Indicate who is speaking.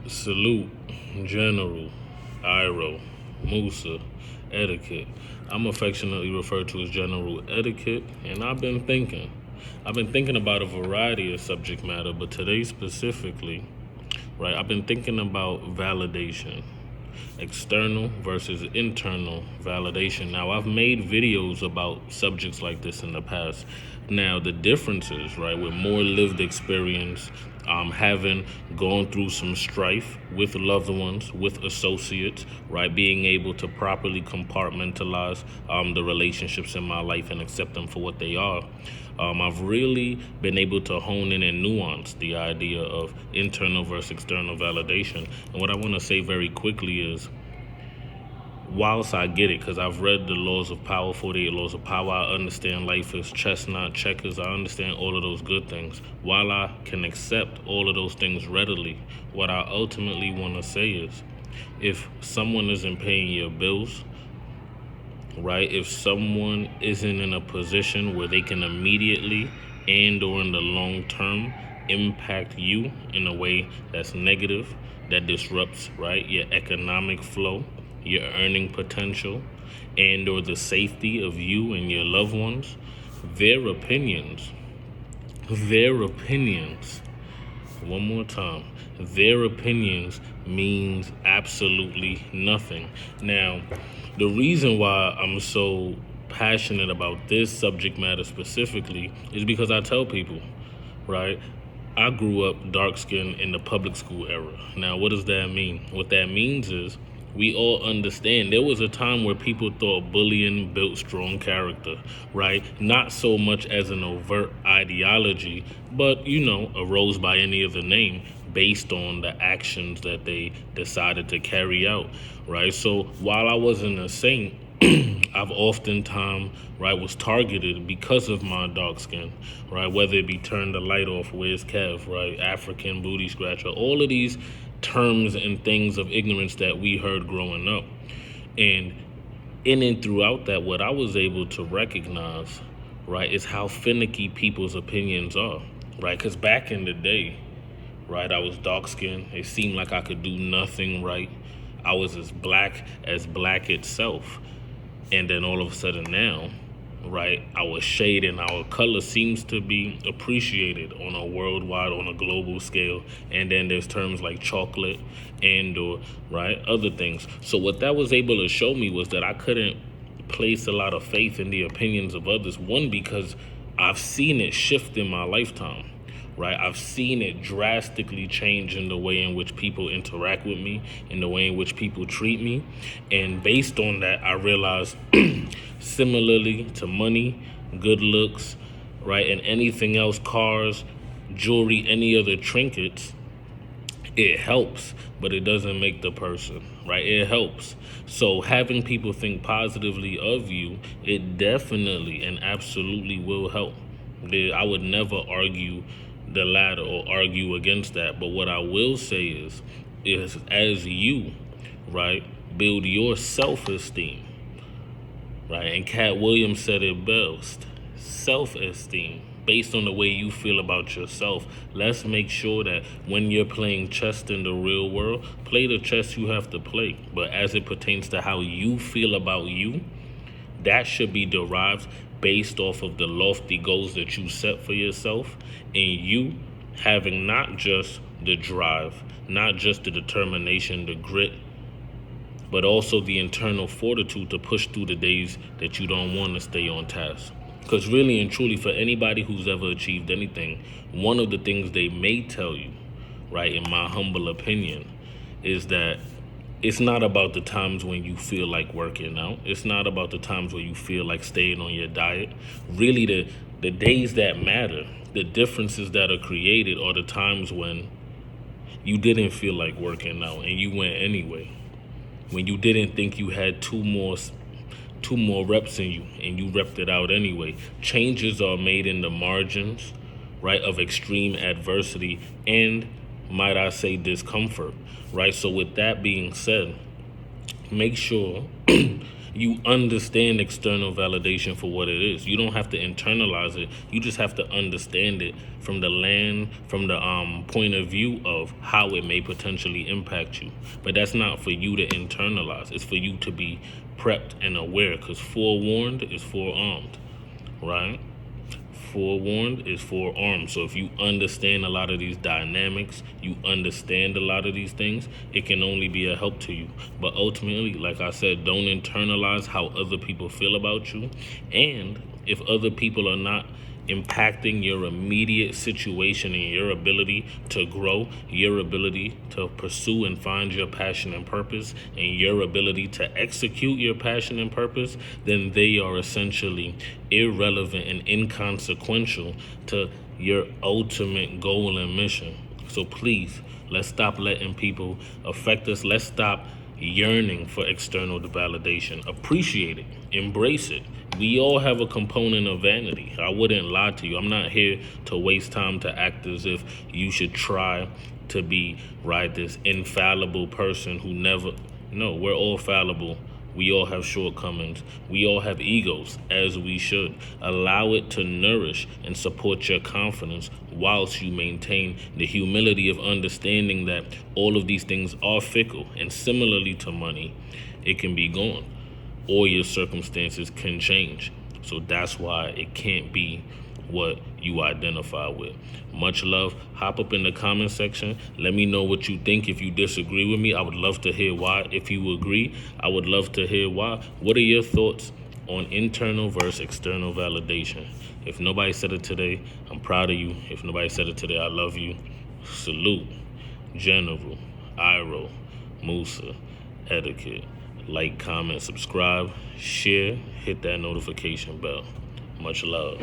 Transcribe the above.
Speaker 1: Salute, General, Iro, Musa, Etiquette. I'm affectionately referred to as General Etiquette, and I've been thinking. About a variety of subject matter, but today specifically, right, I've been thinking about validation, external versus internal validation. Now, I've made videos about subjects like this in the past. Now, the differences, right, with more lived experience, having gone through some strife with loved ones, with associates, right, being able to properly compartmentalize the relationships in my life and accept them for what they are. I've really been able to hone in and nuance the idea of internal versus external validation. And what I want to say very quickly is, whilst I get it, because I've read the laws of power, 48 laws of power, I understand life is chess, not checkers. I understand all of those good things. While I can accept all of those things readily, what I ultimately want to say is, if someone isn't paying your bills, right, if someone isn't in a position where they can immediately and or in the long term impact you in a way that's negative, that disrupts, right, your economic flow, your earning potential, and or the safety of you and your loved ones, their opinions, one more time, their opinions means absolutely nothing. Now, the reason why I'm so passionate about this subject matter specifically is because I tell people, right, I grew up dark skinned in the public school era. Now, what does that mean? What that means is, we all understand there was a time where people thought bullying built strong character, right? Not so much as an overt ideology, but, arose by any other name based on the actions that they decided to carry out, right? So while I wasn't a saint, I've oftentimes, right, was targeted because of my dark skin, right? Whether it be turn the light off, where's Kev, right? African booty scratcher, all of these terms and things of ignorance that we heard growing up. And in and throughout that, what I was able to recognize, right, is how finicky people's opinions are, right? Because back in the day, right, I was dark skinned. It seemed like I could do nothing right. I was as black itself. And then all of a sudden now, right, our shade and our color seems to be appreciated on a worldwide, on a global scale. And then there's terms like chocolate and or, right, other things. So what that was able to show me was that I couldn't place a lot of faith in the opinions of others. One, because I've seen it shift in my lifetime. Right, I've seen it drastically change in the way in which people interact with me, in the way in which people treat me. And based on that, I realized similarly to money, good looks, right, and anything else, cars, jewelry, any other trinkets, it helps, but it doesn't make the person, right? It helps. So having people think positively of you, it definitely and absolutely will help. I would never argue the latter or argue against that. But what I will say is as you, right, build your self-esteem, right? And Cat Williams said it best, self-esteem, based on the way you feel about yourself. Let's make sure that when you're playing chess in the real world, play the chess you have to play. But as it pertains to how you feel about you, that should be derived based off of the lofty goals that you set for yourself, and you having not just the drive, not just the determination, the grit, but also the internal fortitude to push through the days that you don't want to stay on task. Because really and truly, for anybody who's ever achieved anything, one of the things they may tell you, right, in my humble opinion, is that it's not about the times when you feel like working out. It's not about the times where you feel like staying on your diet. Really, the days that matter, the differences that are created are the times when you didn't feel like working out and you went anyway. When you didn't think you had two more reps in you and you repped it out anyway. Changes are made in the margins, right, of extreme adversity and, might I say, discomfort, right? So with that being said, make sure you understand external validation for what it is. You don't have to internalize it. You just have to understand it from the point of view of how it may potentially impact you. But that's not for you to internalize. It's for you to be prepped and aware, because forewarned is forearmed, right? Forewarned is forearmed. So if you understand a lot of these dynamics, you understand a lot of these things, it can only be a help to you. But ultimately, like I said, don't internalize how other people feel about you. And if other people are not impacting your immediate situation and your ability to grow, your ability to pursue and find your passion and purpose, and your ability to execute your passion and purpose, then they are essentially irrelevant and inconsequential to your ultimate goal and mission. So please, let's stop letting people affect us. Let's stop yearning for external validation. Appreciate it. Embrace it. We all have a component of vanity. I wouldn't lie to you. I'm not here to waste time to act as if you should try to be, right, this infallible person who never... No, we're all fallible. We all have shortcomings. We all have egos, as we should. Allow it to nourish and support your confidence whilst you maintain the humility of understanding that all of these things are fickle. And similarly to money, it can be gone, or your circumstances can change. So that's why it can't be what you identify with. Much love. Hop up in the comment section. Let me know what you think. If you disagree with me, I would love to hear why. If you agree, I would love to hear why. What are your thoughts on internal versus external validation? If nobody said it today, I'm proud of you. If nobody said it today, I love you. Salute. General, Iro, Musa, Etiquette. Like, comment, subscribe, share, hit that notification bell. Much love.